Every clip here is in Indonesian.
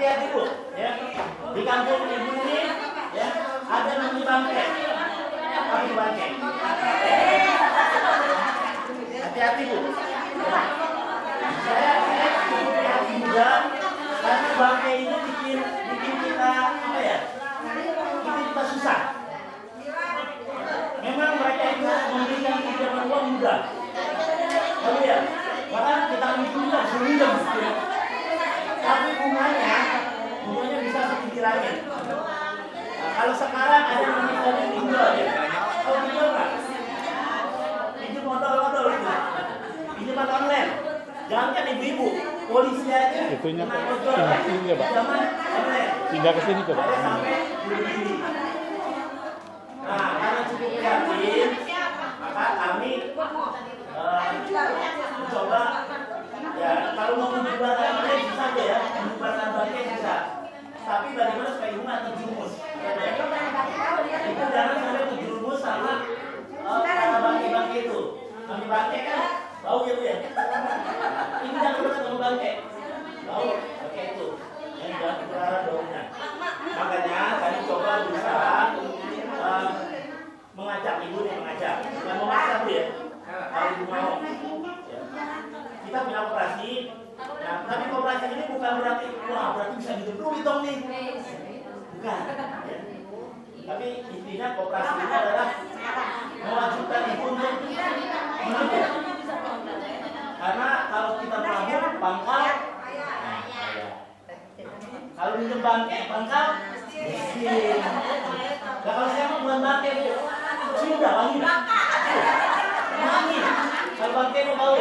Hati-hati Bu, ya. Di kampung Ibu ini, ya, ada namanya bangke. Kami bangke. Hati-hati Bu. Saya hati juga karena bangke ini bikin kita apa ya? Bikin kita susah. Memang mereka itu memberikan pinjaman uang mudah. Lalu ya, bahkan kita juga sulit ya. Tapi bunganya bisa setinggi langit. Nah, kalau sekarang ada namanya pinjol ya. Kalau pinjol nggak? Pinjol modal itu. Pinjaman online. Jangan ibu-ibu, polisi aja. Itunya sini ya, Pak. Pindah ke sini coba. Nah, karena cukup yakin, maka kami mencoba. Ya, kalau mau menyebarkan bangke bisa aja ya, menyebarkan bangke bisa. Tapi bagaimana supaya ibu nggak terjerumus? Itu jangan sampai terjerumus sama bangke-bangke itu. Bangke kan bau ya Bu ya. Ini jangan pernah ketemu bangke. Bau bangke itu. Yang jangan keluar baunya. Makanya kami coba berusaha mengajak ibu nih mengajak. Yang mau ngajak Bu ya. Kalau ibu mau. Kita punya operasi, nah, tapi operasi ini bukan berarti, wah berarti bisa hidup dulu dong nih. Bukan. Ya. Tapi intinya operasi ini adalah mewajibkan ibu untuk menabung. Karena kalau kita menabung, pangkal, kalau minjem bangke, pangkal, miskin. Nah kalau saya mau buat bangke, sudah wangi. Wangi. Kalau bangke mau bau.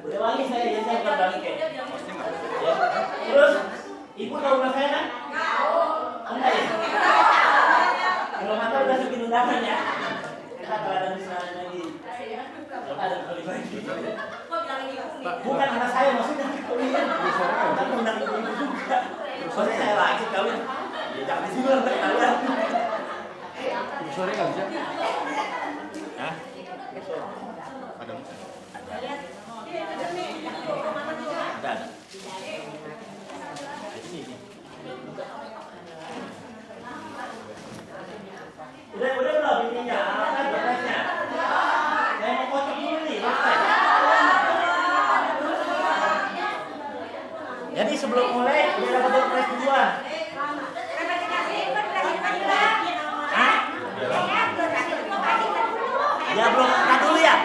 Udah wangi saya ya, saya bukan bangke. Ya. Terus ibu tahu rumah saya kan? Tahu. Enggak ya? Kalau mata udah segini undangan ya. Kita kalau ada misalnya lagi. Ada kali lagi. Bukan anak saya maksudnya kalian. Tapi undang ibu juga. Soalnya saya lagi kawin. Ya jangan di sini lah kalian. Sore nggak bisa? Hah? Ada. Ada. Udah belum ininya, kan berkasnya. Saya mau kocok dulu nih, jadi sebelum mulai, udah dapat surprise duluan. Ya belum angkat dulu ya?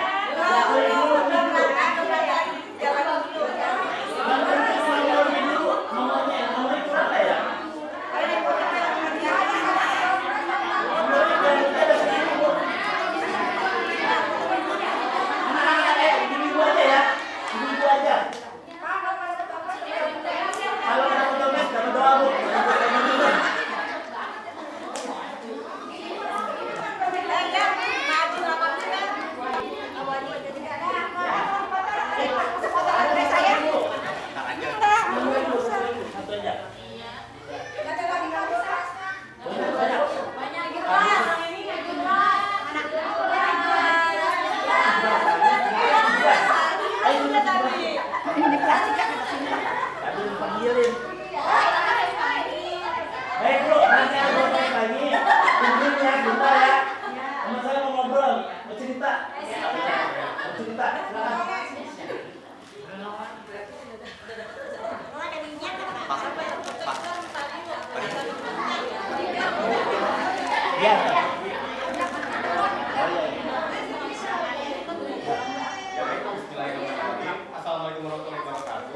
Assalamualaikum warahmatullahi wabarakatuh.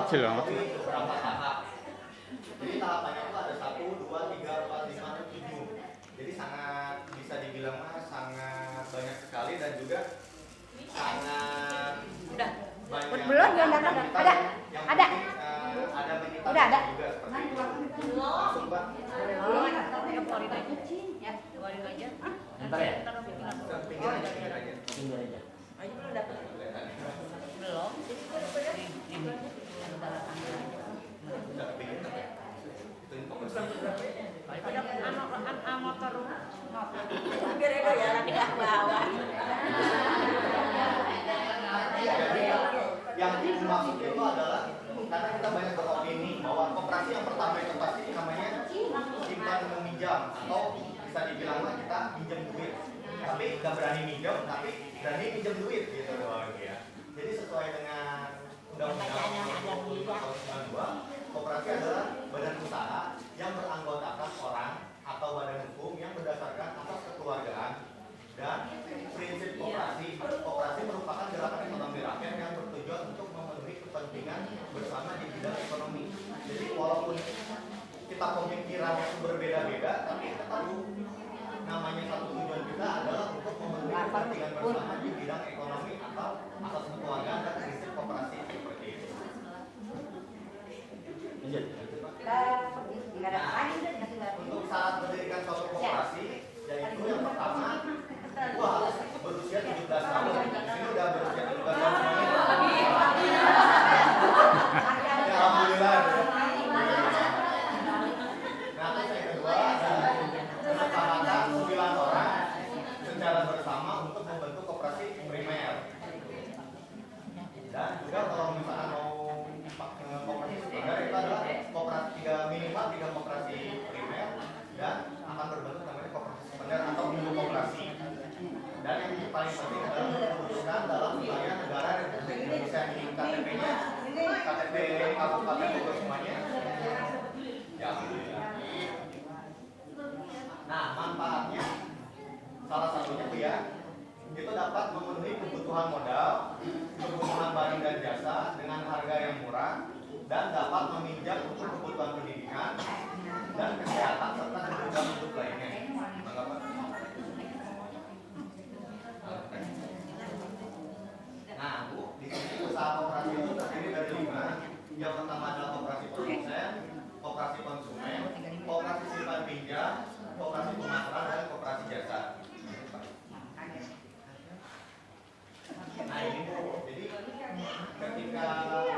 kecil banget. beberapa tahap. Jadi tahapannya itu ada 1, 2, 3, 4, 5, 7. Jadi sangat bisa dibilang sangat banyak sekali dan juga sangat banyak. Belum yang datang ada. Yang Ada. penting, ada menyita Udah ada. juga seperti itu. Langsung Mbak. Bentar ya. Pinggir aja. Pinggir aja. Udah kepingin nggak ya? Itu informasi. Jadi yang dimaksud itu adalah karena kita banyak beropini bahwa koperasi yang pertama itu pasti namanya simpan meminjam atau bisa dibilang kita pinjam duit, tapi nggak berani minjam tapi berani pinjam duit gitu doang ya. Jadi sesuai dengan Undang-Undang tahun 92, koperasi adalah badan usaha yang beranggotakan orang atau badan hukum yang berdasarkan asas kekeluargaan. Dan prinsip koperasi merupakan gerakan ekonomi rakyat yang bertujuan untuk memenuhi kepentingan bersama di bidang ekonomi. Jadi walaupun kita pemikiran yang berbeda-beda, tapi tetap namanya satu tujuan kita adalah untuk memenuhi kepentingan bersama di bidang ekonomi atau asas kekeluargaan dan prinsip koperasi seperti itu. Lanjut. Untuk syarat mendirikan suatu koperasi, yaitu yang pertama, gua harus berusia 17 tahun. Ini udah berusia 17 tahun semuanya. Ya, alhamdulillah. Nah, terus yang kedua adalah kesepakatan 9 orang secara bersama untuk membentuk koperasi primer. Dan juga kalau misalnya mau koperasi sekunder itu adalah koperasi minimal 3 koperasi primer dan akan berbentuk namanya koperasi sekunder atau mini koperasi. Dan yang paling penting adalah memutuskan dalam wilayah negara Republik Indonesia ini KTP-nya, KTP kabupaten Bogor semuanya. Ya, alhamdulillah. Nah, manfaatnya salah satunya tuh ya, itu dapat memenuhi kebutuhan modal, kebutuhan barang dan jasa dengan harga yang murah, dan dapat meminjam untuk kebutuhan pendidikan dan kesehatan serta kebutuhan hidup lainnya. Mengapa? Nah, Bu, di sini usaha koperasi itu terdiri dari 5. Yang pertama adalah koperasi produsen, koperasi konsumen, koperasi simpan pinjam, koperasi pemasaran, dan koperasi jasa. Nah ini Bu, jadi ketika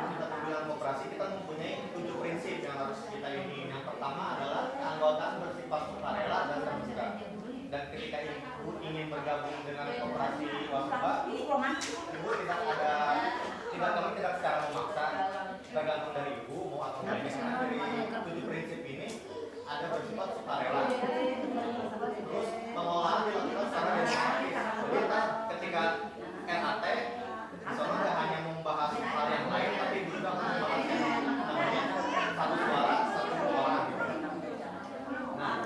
kita bilang koperasi kita mempunyai 7 prinsip yang harus kita ini. Yang pertama adalah keanggotaan bersifat sukarela dan terbuka. Dan ketika Ibu ingin bergabung dengan koperasi Wasuba, Ibu tidak secara memaksa, tergantung dari Ibu mau atau tidak. Karena dari 7 prinsip ini ada bersifat sukarela. Terus pengelolaan dilakukan secara demokratis. Jadi kita ketika RAT, soalnya nggak hanya membahas hal yang lain, tapi juga membahas yang namanya satu suara, satu orang. Nah,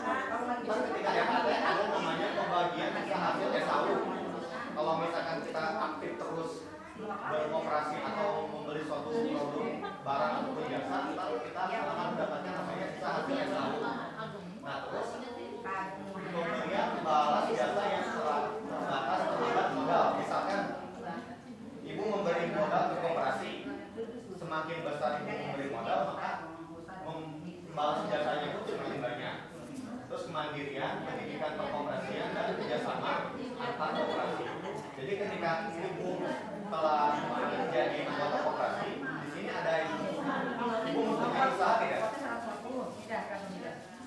terus ketika RAT ada namanya pembagian hasil SAU. Kalau misalkan kita aktif terus beroperasi atau membeli suatu produk, barang ataupun jasa, kita akan mendapatkan namanya hasil SAU. Nah, terus kemudian balas jasa yang terbatas terhadap modal. Misalkan Ibu memberi modal ke koperasi, semakin besar Ibu memberi modal, maka membalas jasanya itu semakin banyak. Terus kemandirian, pendidikan perkoperasian, dan kerjasama antar koperasi. Jadi ketika Ibu telah menjadi anggota koperasi, di sini ada Ibu mempunyai usaha tidak?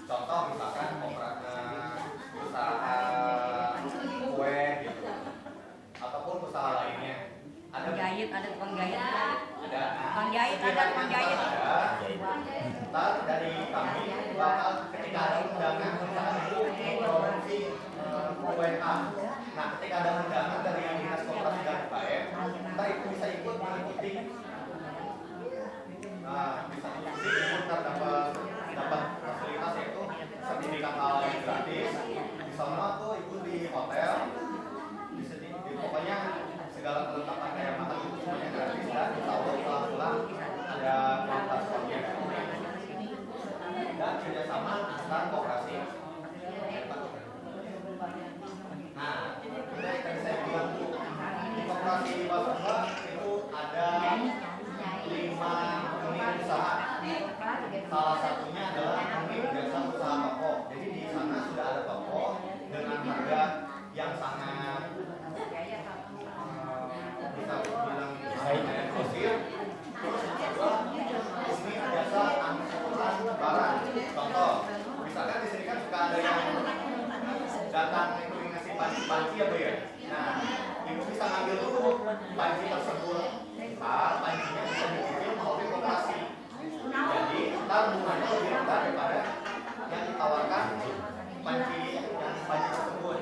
Contoh misalkan usaha kue gitu, ataupun usaha lainnya. Ada Penjahit, ada tukang jahit. ada Penjahit, ada tukang jahit. Ntar dari kami bakal ketika ada undangan misalkan Ibu produksi kue A. Nah, ketika ada undangan dari dinas koperasi dan UKM, ntar Ibu bisa ikut mengikuti. Nah, bisa ikuti Ibu ntar dapat fasilitas yaitu sertifikat halal yang gratis. Di sana tuh Ibu di hotel, pokoknya segala kelengkapan kayak makan itu semuanya gratis dan insya Allah setelah pulang ada ntar bunganya lebih rendah daripada yang ditawarkan panci tersebut.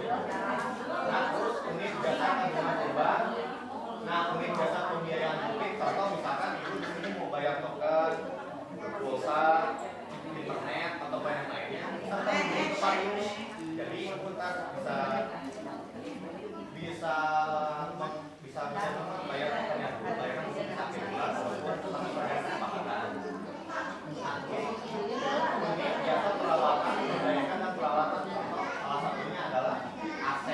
Nah, terus unit jasa tanggungan beban. Nah, unit jasa pembiayaan publik, contoh misalkan ibu di sini mau bayar token, pulsa, internet atau yang lainnya, serta membeli tempat ini. Jadi ibu ntar bisa bayar tokennya dulu, bayar sampai bulan sama bayar kesepakatan. Nanti unit jasa perawatan, pembayaran dan perawatan, contoh salah satunya adalah AC.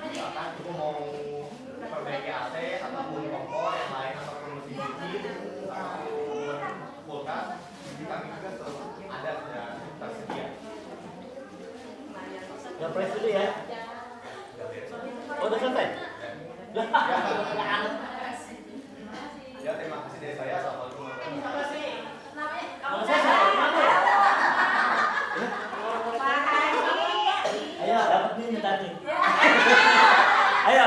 Misalkan ibu mau perbaiki AC ataupun kompor yang lain ataupun mesin cuci ataupun kulkas, jadi kami juga selalu ada dan tersedia. Ya press dulu ya. Oh, udah selesai? Ya, terima kasih dari saya. Assalamualaikum warahmatullahi Ayo, dapat nih tadi. Ayo.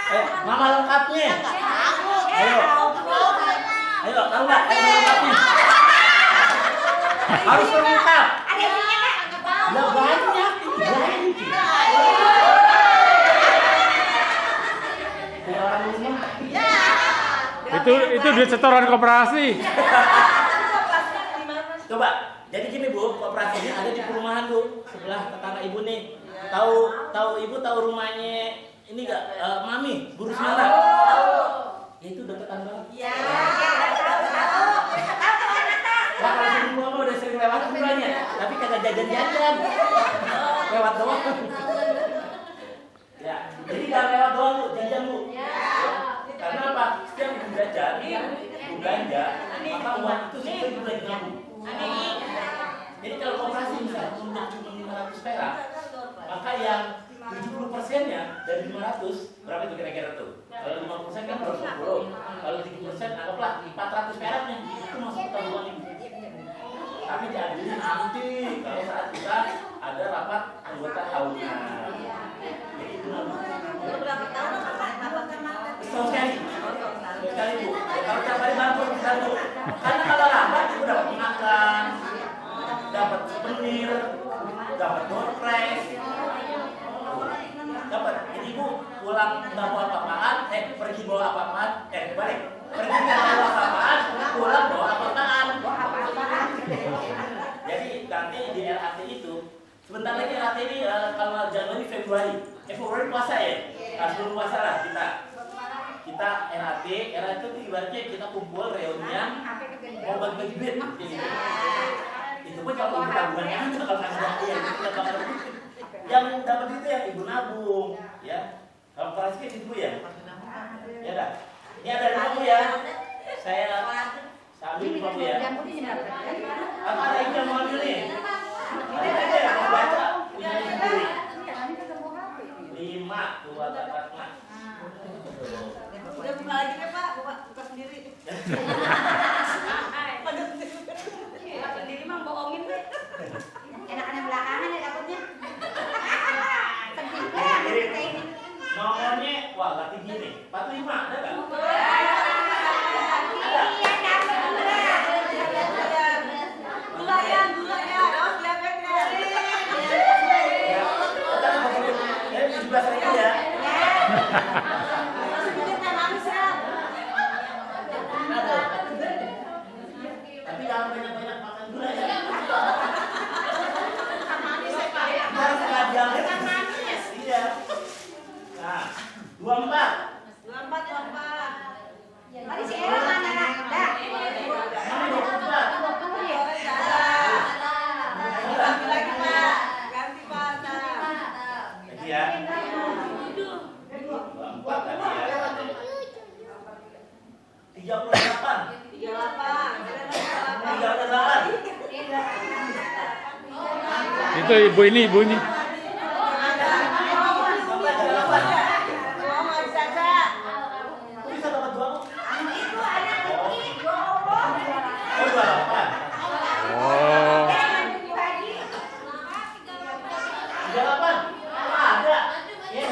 Ayo, nama lengkapnya. Ayo. Ayo, tahu nggak? Nama lengkapnya. Harus lengkap. Ya banyak. Itu duit setoran koperasi. Coba, jadi gini Bu, koperasi ini ada di perumahan Bu, sebelah tetangga Ibu nih. Tahu Ibu tahu rumahnya ini enggak Mami, Guru Semara? Ya itu deketan banget. Iya. Lah kalau sini gua mah udah sering lewat rumahnya, tapi kagak jajan-jajan. Lewat doang. Ya, jadi jangan lewat doang Bu, jajan Bu. Karena apa? Setiap ibu jajan, ibu belanja, maka uang itu sudah mulai digabung. Jadi kalau koperasi misalnya punya cuma 500 perak, maka yang 70%-nya dari 500 berapa itu kira-kira tuh? Kalau 5% kan 210. Kalau 30% anggaplah 400 peraknya itu masuk ke tabungan ibu. Kami diadili nanti kalau saat kita ada rapat anggota tahunan. Jadi itu Berapa tahun setahun sekali. Sekali Bu. Kalau tiap hari bantu kita Bu. Karena kalau rapat ibu dapat makan, dapat souvenir, dapat door prize, dapat. Jadi ibu pulang nggak bawa apa-apaan, pergi bawa apa-apaan, balik. Pergi nggak bawa apa-apaan, pulang bawa apa-apaan. Jadi nanti di LHT itu, sebentar lagi LHT ini kalau Januari Februari puasa ya. Sebelum puasa lah kita LHT itu ibaratnya kita kumpul reunian mau bagi-bagi duit. Itu pun kalau ibu tabungannya aja kalau nggak ada ya kita bakal yang dapat itu yang ibu nabung ya. Kalau koperasi itu ya. Ya dah. Ini ada kamu ya. Saya ambil kamu ya. Apa ada yang mau ambil nih? Ada aja yang mau baca punya sendiri. 5 tuh dapat Mas. Udah buka lagi deh Pak, buka sendiri. Buka sendiri mah bohongin deh. Enak-enak belakangan ya dapatnya. Nomornya, wah gak tinggi nih, 45, ada gak? Gula ya, Ya, 17.000 ya. Tapi jangan banyak-banyak makan gula ya. Harus ngajal iya. Nah, 24. Tadi si Era mana? Dah. Mana 24? Lagi Pak. Ganti Pak. Lagi ya. 24 tadi ya. 38. 38. Itu ibu ini. Bisa dapat 2 kok. Itu ada ini. Oh, 28. Oh. 38. Ada. Ya.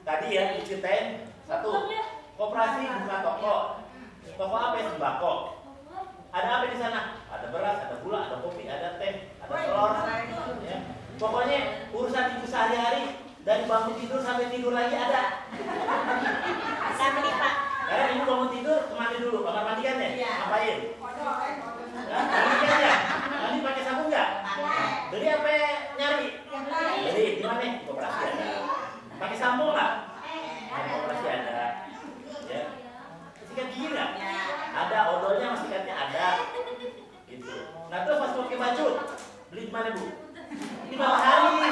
tadi ya diceritain satu, koperasi buka toko. Toko apa ya? Sembako. Ada apa di sana? Ada beras, ada gula, ada kopi, ada teh, ada telur. Ya. Pokoknya urusan ibu sehari-hari dari bangun tidur sampai tidur lagi ada. Sama nih Pak. Karena ibu bangun tidur kemana dulu? Kamar mandi kan ya? Iya. Ngapain? Mandi kan ya? Mandi pakai sabun nggak? Beli apa nyari? Beli di mana? Koperasi ada. Pakai sampo nggak? Koperasi ada. Ya. Sikat gigi nggak? Ada. Odolnya sama sikatnya ada. Gitu. Nah terus pas pakai baju, beli di mana bu? Di bawah hari.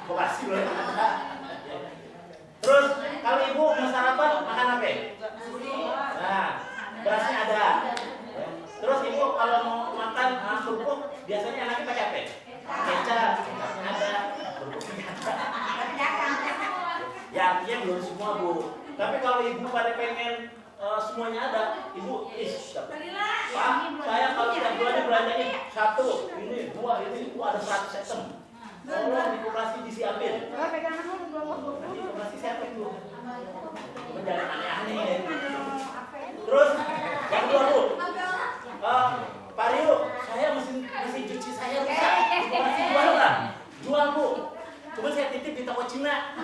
Koperasi boleh ada. Terus kalau ibu mau sarapan makan apa? Nah, berasnya ada. Terus ibu kalau mau makan kerupuk biasanya anaknya pakai apa? Kecap, kecapnya ada, kerupuknya ada. Ya artinya belum semua bu. Tapi kalau ibu pada pengen semuanya ada, ibu Pak, saya kalau tiap bulannya belanjanya satu, ini, dua, ini, ada 100 item. Tolong di koperasi disiapin. Nanti koperasi siapa itu? Cuma jangan aneh-aneh. Terus yang kedua bu, Pak Rio, saya mesin cuci saya rusak. Di koperasi jual nggak? Jual bu. Cuma saya titip di toko Cina.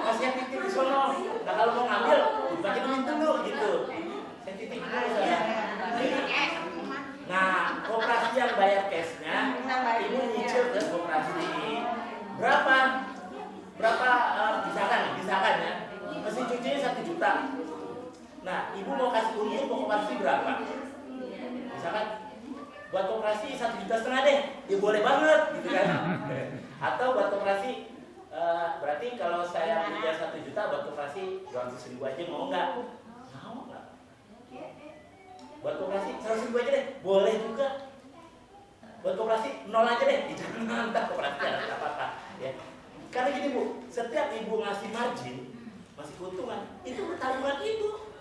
Pas saya titip di sono. Nah kalau mau ngambil, pakai duit dulu gitu. Saya titip dulu saya. Nah, koperasi yang bayar cashnya, ibu nyicil ke koperasi berapa? Misalkan ya, mesin cucinya 1 juta. Nah, ibu mau kasih untung ke koperasi berapa? Misalkan buat koperasi 1,5 juta deh, ya boleh banget, gitu kan? Atau buat koperasi, berarti kalau saya punya 1 juta buat koperasi 200.000 aja mau nggak? Mau nggak? Buat koperasi 100.000 aja deh, boleh juga. Buat koperasi 0 aja deh, jangan entah koperasi ada apa-apa. Ya. Karena gini bu, setiap ibu ngasih margin, masih keuntungan, itu tabungan ibu.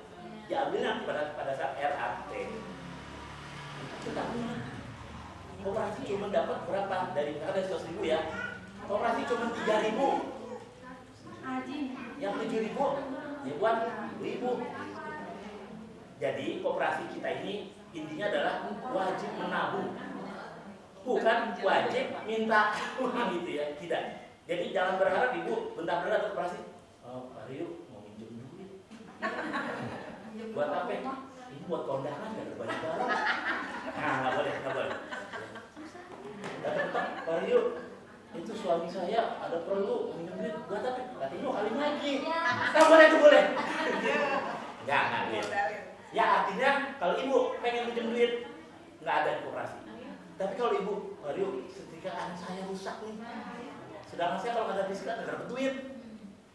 Diambil nanti pada saat RAT. Itu tabungan. Koperasi cuma dapat berapa dari 100.000 ya? Koperasi cuma 3.000. Yang 7.000 ya buat ibu. Jadi koperasi kita ini intinya adalah wajib menabung, bukan wajib minta uang gitu ya, tidak. Jadi jangan berharap ibu bentar-bentar koperasi, Pak Rio mau minjem duit. Buat apa? Ini buat kondangan dan berbagi barang. Nah nggak boleh. Pak Rio, itu suami saya ada perlu minjem duit, buat apa? Katanya mau kawin lagi. Nah boleh itu boleh. Nggak gitu. Ya artinya kalau ibu pengen minjem duit nggak ada di koperasi. Tapi kalau ibu, Mario, setrika anak saya rusak nih. Sedangkan saya kalau ada diska nggak dapat duit.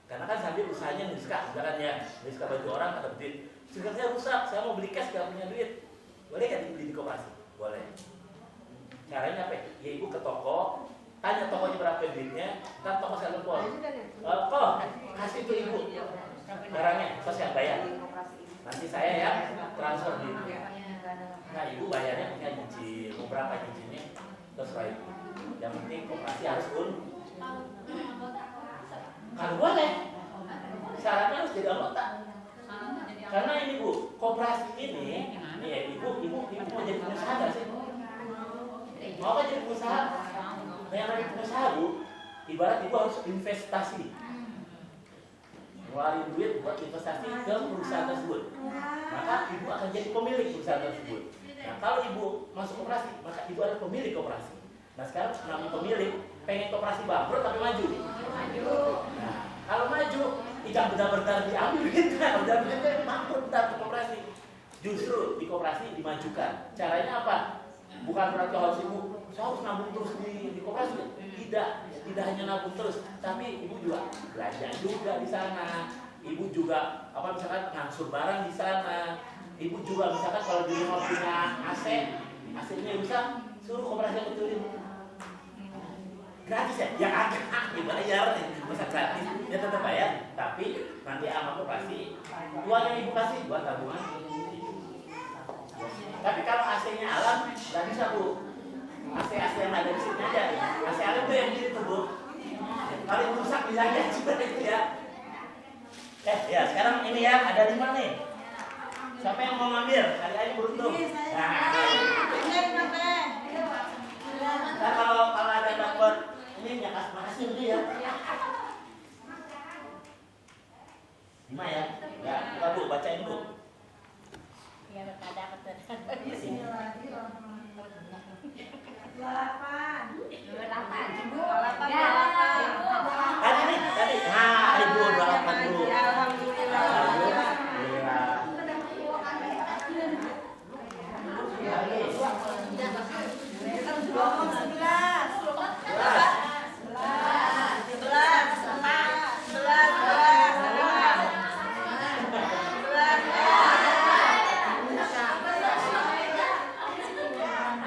Karena kan sambil usahanya diska, misalkan ya diska baju orang ada duit. Setrika saya rusak, saya mau beli cash nggak punya duit. Boleh nggak dibeli di koperasi? Boleh. Caranya apa? Ya ibu ke toko, tanya tokonya berapa duitnya, kan toko saya telepon. Kok kasih tuh ibu barangnya, terus yang bayar. Nanti saya ya transfer duitnya. Nah ibu bayarnya punya cicil, mau berapa cicilnya terserah ibu. Yang penting koperasi harus kalau boleh syaratnya harus jadi anggota. Karena ini bu, koperasi ini nih ya, ibu mau jadi pengusaha nggak sih? Mau kan jadi pengusaha? Nah yang namanya pengusaha bu, ibarat ibu harus investasi, ngeluarin duit buat investasi ke perusahaan tersebut. Maka ibu akan jadi pemilik perusahaan tersebut. Nah kalau ibu masuk koperasi, maka ibu adalah pemilik koperasi. Nah sekarang namanya pemilik, pengen koperasi bangkrut tapi maju. Nah kalau maju, jangan benar-benar diambil gitu kan, benar-benar bangkrut ke koperasi. Justru di koperasi dimajukan. Caranya apa? Bukan berarti harus ibu, saya harus nabung terus di koperasi. Tidak hanya nabung terus, tapi ibu juga belanja juga di sana. Ibu juga misalkan ngangsur barang di sana. Ibu juga misalkan kalau di rumah punya AC-nya rusak, suruh koperasi betulin. Gratis ya? Ya agak dibayar, masa gratis? Ya tetap bayar, tapi nanti sama koperasi uang yang ibu kasih buat tabungan. Tapi kalau AC-nya alam, nggak bisa bu. AC yang ada di sini aja. AC alam itu yang di situ bu. paling rusak bilangnya juga itu ya. Ya sekarang ini ya ada 5 nih. Siapa yang mau ngambil? Kali aja beruntung. Nah, kalau ada dapat ini ya makasih dulu ya. 5 ya. Ya, buka Bu, bacain Bu. Ya, ada betul. Tadi. Nah, Ibu 28 dulu. Alhamdulillah.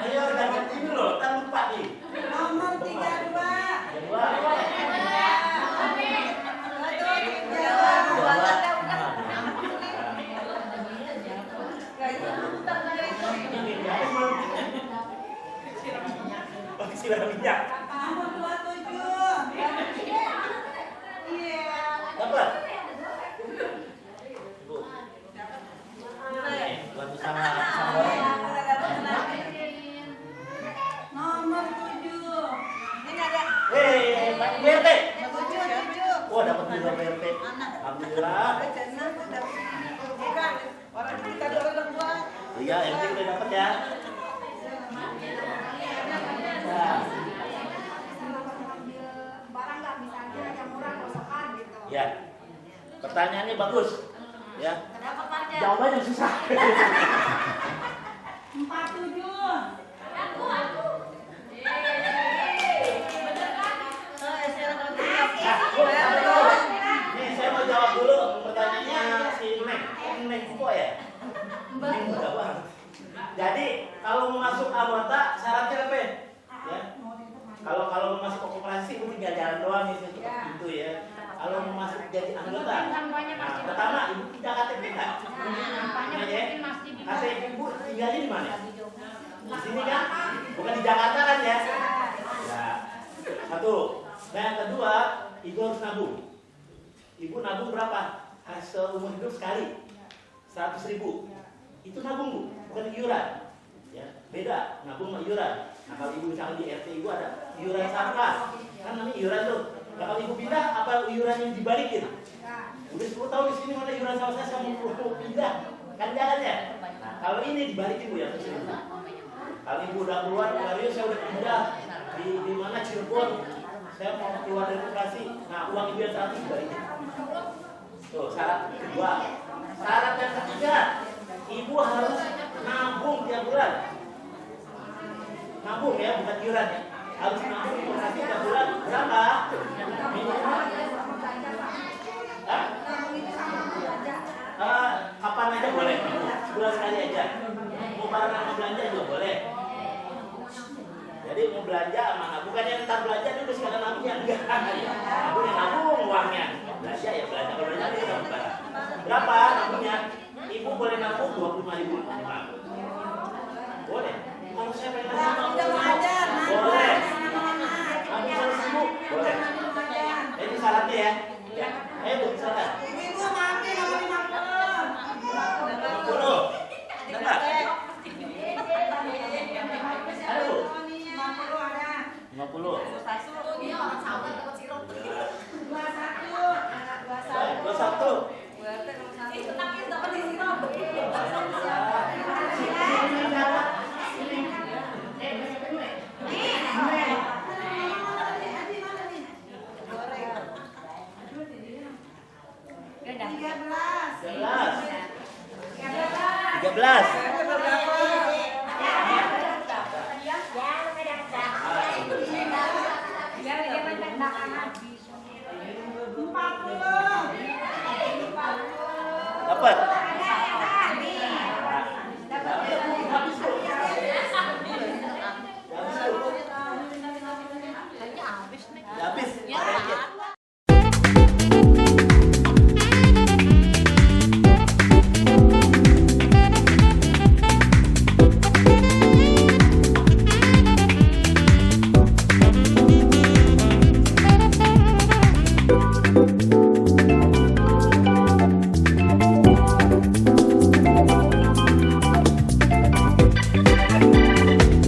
Ayo dapat ini loh, tak lupa nih. Nomor 32. Siram minyak. Nomor 27. Iya. Dapat? Bu. Bantu sama orang. Nomor 7. Ini ada Pak BRT. 7. Wah, dapat juga BRT. Alhamdulillah. Bukan. Orang kita udah buat. Iya, yang penting udah dapat ya. Nah. Barang nggak misalnya yang murah kosokan gitu. Ya. Pertanyaannya bagus. Ya. Kenapa Parja? Jawabannya susah. 47. Aku. Nih, saya mau jawab dulu pertanyaannya si Neng kok ya? Neng mudah banget. Jadi, kalau mau masuk anggota syaratnya apa ya? Ya. Kalau mau masuk koperasi itu tinggal jalan doang nih untuk pintu ya. Kalau mau masuk jadi anggota, nah, pertama ibu tidak KTP kan? Ini ya. KTP ibu tinggalnya di mana? Di sini kan? Bukan di Jakarta kan ya? Nah, satu. Nah yang kedua, ibu harus nabung. Ibu nabung berapa? Seumur hidup sekali 100.000. Itu nabung Bu, bukan iuran. Ya, beda nabung sama iuran. Nah kalau ibu misalnya di RT ibu ada iuran sarkas, kan namanya iuran tuh. Nah kalau ibu pindah, apa iuran yang dibalikin? Udah 10 tahun di sini mana iuran sama saya mau pindah, kan jangan ya. Nah kalau ini dibalikin Bu ya, kalau ibu udah keluar, saya udah pindah di mana Cirebon, saya mau keluar dari koperasi. Nah uang ibu yang 100 dibalikin. Tuh syarat kedua. Syarat yang ketiga, ibu harus nabung tiap bulan. Nabung ya, bukan iuran ya. Harus nabung di koperasi tiap bulan. Berapa? Minimal. Kapan aja boleh. Sebulan sekali aja. Mau barang sama belanja juga boleh. Jadi mau belanja mana? Bukan yang ntar belanja dulu sekalian nabungnya. Enggak. Nabung yang nabung uangnya. Belanja ya belanja. Kalau belanja itu nabung barang. Berapa nabungnya? Ibu boleh nabung 25.000 minimal. Boleh. Kalau saya pengen nabung boleh. Nabung 100.000 boleh. Ini syaratnya ya. Ya. Ayo Bu, silakan. Ibu mampir nomor 50. 50. Enggak. Ada Bu. 50 ada. 50. Dia orang sahabat dapat sirup. 21. 21. Itu nangis dapat di sirup. Dapat.